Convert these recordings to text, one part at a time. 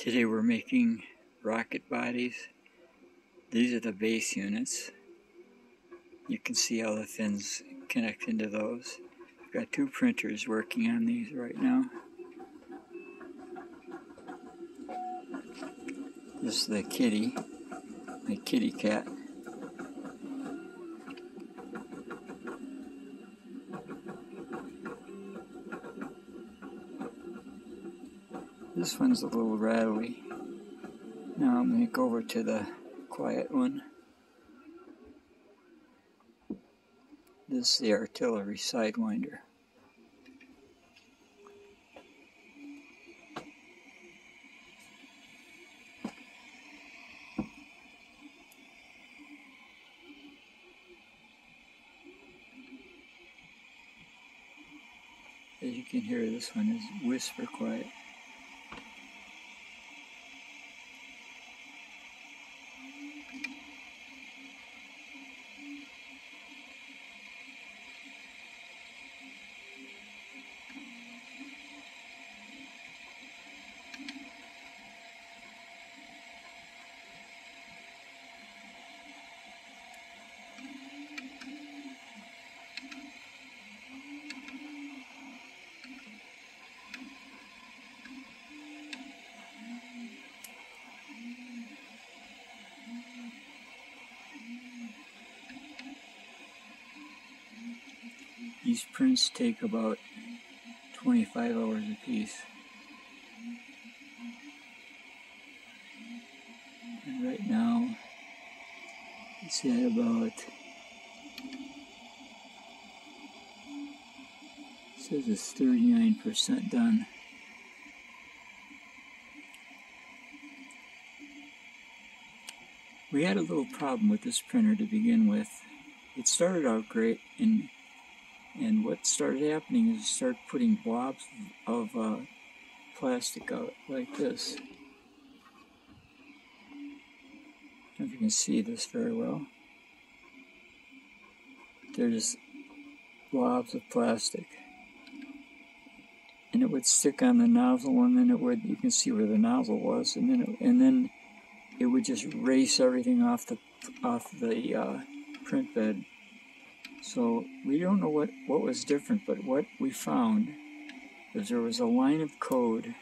Today we're making rocket bodies. These are the base units. You can see how the fins connect into those. I've got two printers working on these right now. This is the kitty, my kitty cat. This one's a little rattly. Now I'm going to go over to the quiet one. This is the artillery sidewinder. As you can hear, this one is whisper quiet. These prints take about 25 hours a piece. And right now, it's at about, it says it's 39% done. We had a little problem with this printer to begin with. It started out great, and what started happening is it started putting blobs of plastic out like this. I don't know if you can see this very well. They're just blobs of plastic. And it would stick on the nozzle, and then it would, you can see where the nozzle was, and then it would just race everything off the print bed. So we don't know what was different, but what we found is there was a line of code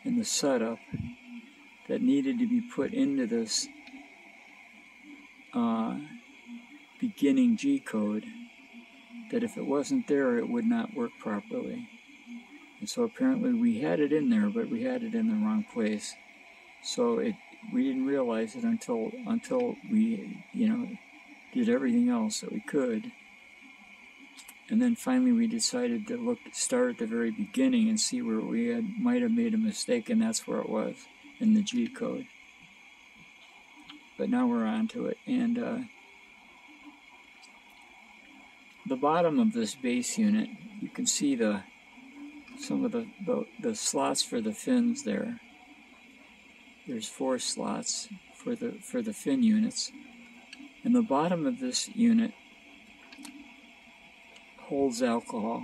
in the setup that needed to be put into this beginning G code, that if it wasn't there, it would not work properly. And so apparently we had it in there, but we had it in the wrong place. So we didn't realize it until we, did everything else that we could. And then finally we decided to start at the very beginning and see where we might have made a mistake, and that's where it was, in the G code. But now we're on to it. And the bottom of this base unit, you can see some of the slots for the fins there. There's 4 slots for the fin units. And the bottom of this unit holds alcohol,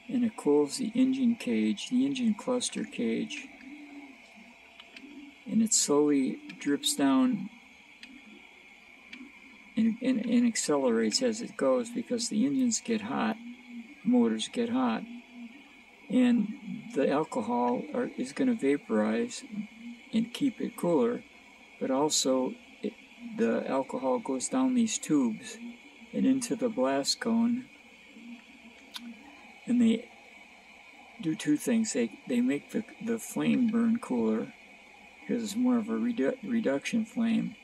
and it cools the engine cage, the engine cluster cage, and it slowly drips down and accelerates as it goes, because the engines get hot, motors get hot, and the alcohol is going to vaporize and keep it cooler, but also the alcohol goes down these tubes and into the blast cone, and they do 2 things. They make the flame burn cooler, because it's more of a reduction flame,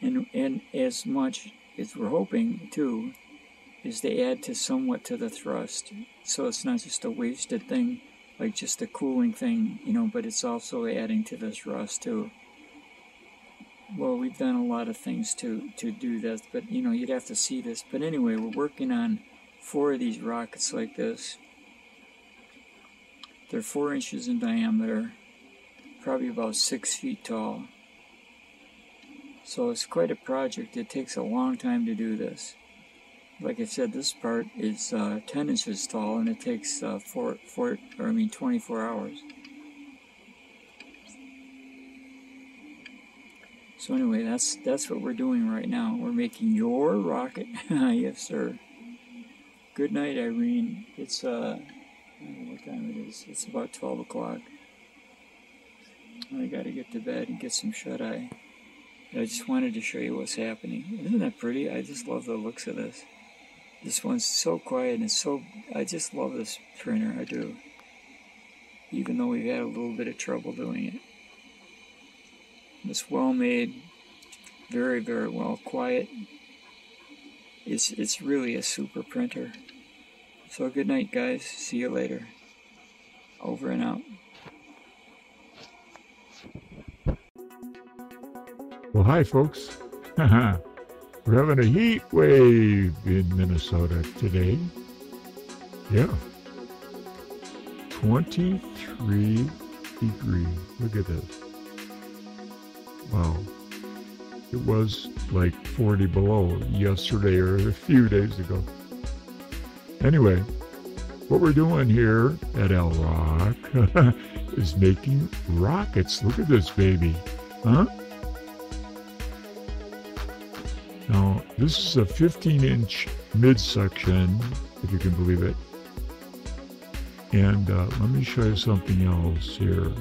and as much as we're hoping too, is they add somewhat to the thrust, so it's not just a wasted thing, like just a cooling thing, but it's also adding to the thrust too. Well, we've done a lot of things to do this, but you'd have to see this. But anyway, we're working on 4 of these rockets like this. They're 4 inches in diameter, probably about 6 feet tall. So it's quite a project. It takes a long time to do this. Like I said, this part is 10 inches tall, and it takes 24 hours. So anyway, that's what we're doing right now. We're making your rocket. Yes, sir. Good night, Irene. It's, I don't know what time it is. It's about 12 o'clock. I gotta get to bed and get some shut-eye. I just wanted to show you what's happening. Isn't that pretty? I just love the looks of this. This one's so quiet and it's so... I just love this printer, I do. Even though we've had a little bit of trouble doing it. It's well made, very, very well, quiet. It's really a super printer. So good night, guys. See you later. Over and out. Well, hi, folks. We're having a heat wave in Minnesota today. Yeah. 23 degrees. Look at this. Wow. It was like 40 below yesterday or a few days ago. Anyway, what we're doing here at El Rock is making rockets. Look at this baby. Huh? Now, this is a 15-inch midsection, if you can believe it. And let me show you something else here.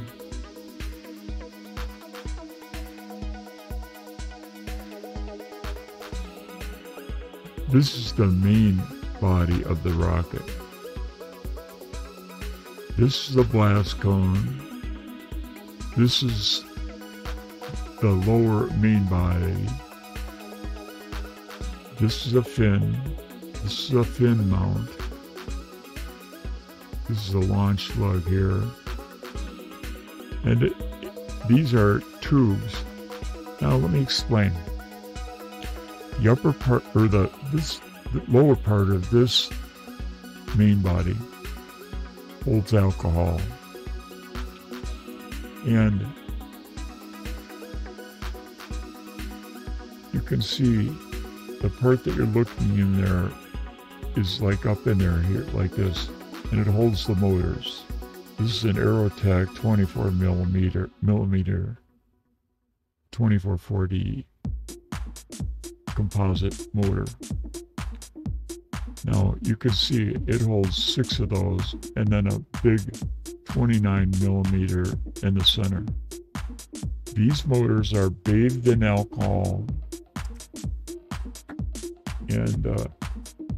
This is the main body of the rocket. This is the blast cone. This is the lower main body. This is a fin. This is a fin mount. This is a launch slug here. And these are tubes. Now let me explain. The upper part, or the lower part of this main body holds alcohol. And you can see the part that you're looking in there is like up in there here, like this, and it holds the motors. This is an Aerotech 24 millimeter 2440 composite motor. Now you can see it holds 6 of those, and then a big 29 millimeter in the center. These motors are bathed in alcohol. And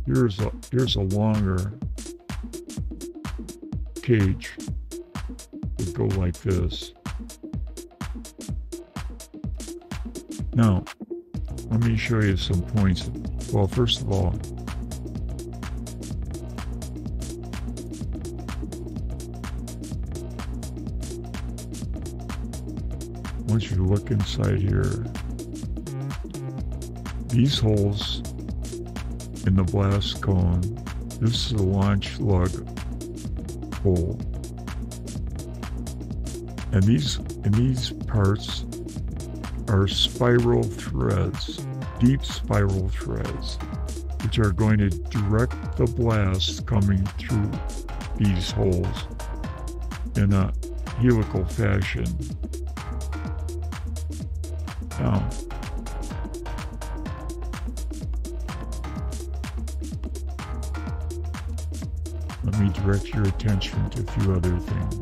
here's a longer cage. It would go like this. Now, let me show you some points. Well, first of all, I want you to look inside here. These holes in the blast cone, this is a launch lug hole. And these parts are spiral threads, deep spiral threads, which are going to direct the blast coming through these holes in a helical fashion. Now, let me direct your attention to a few other things.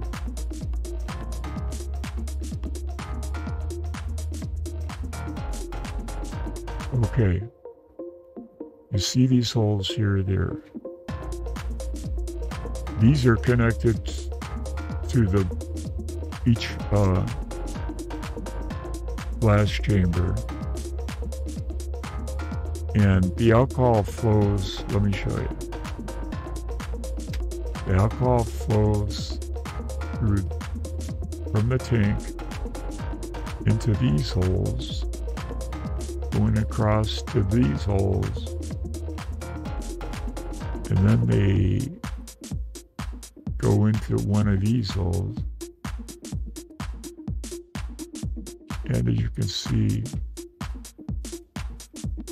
Okay, you see these holes here, there. These are connected to each blast chamber. And the alcohol flows, let me show you. The alcohol flows through from the tank into these holes, going across to these holes, and then they go into one of these holes. And as you can see,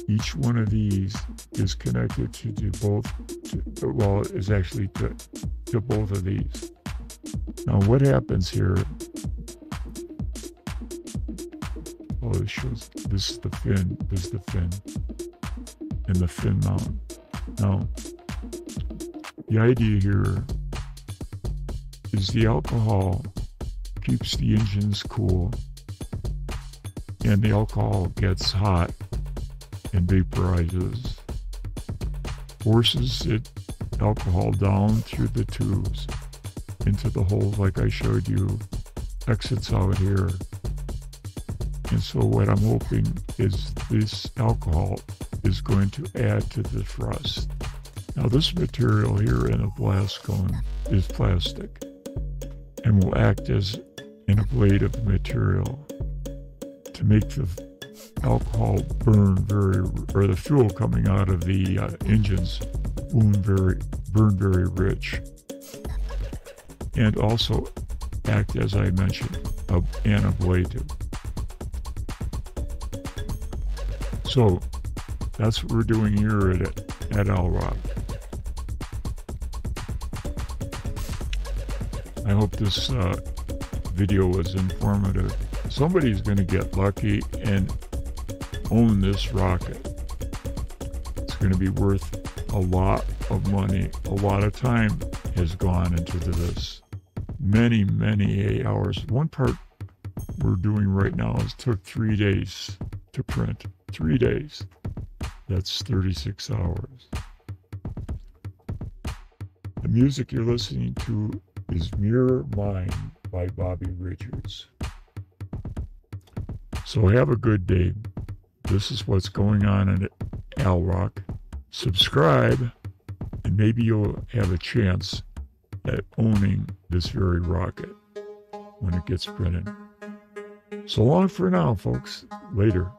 each one of these is connected to both, well, is actually to both of these. Now what happens here Oh, this shows, this is the fin, and the fin mount. Now, the idea here is the alcohol keeps the engines cool, and the alcohol gets hot and vaporizes, forces it alcohol down through the tubes into the hole like I showed you, exits out here. And so what I'm hoping is this alcohol is going to add to the thrust. Now this material here in a blast cone is plastic and will act as an ablative material to make the alcohol burn or the fuel coming out of the engines burn very rich, and also act, as I mentioned, an ablative. So that's what we're doing here at Owl Rock. I hope this video was informative. Somebody's going to get lucky and own this rocket. It's going to be worth a lot of money. A lot of time has gone into this. Many, many hours. One part we're doing right now took 3 days to print. 3 days. That's 36 hours. The music you're listening to is Mirror Mind by Bobby Richards. So have a good day. This is what's going on at Owl Rock. Subscribe, and maybe you'll have a chance at owning this very rocket when it gets printed. So long for now, folks. Later.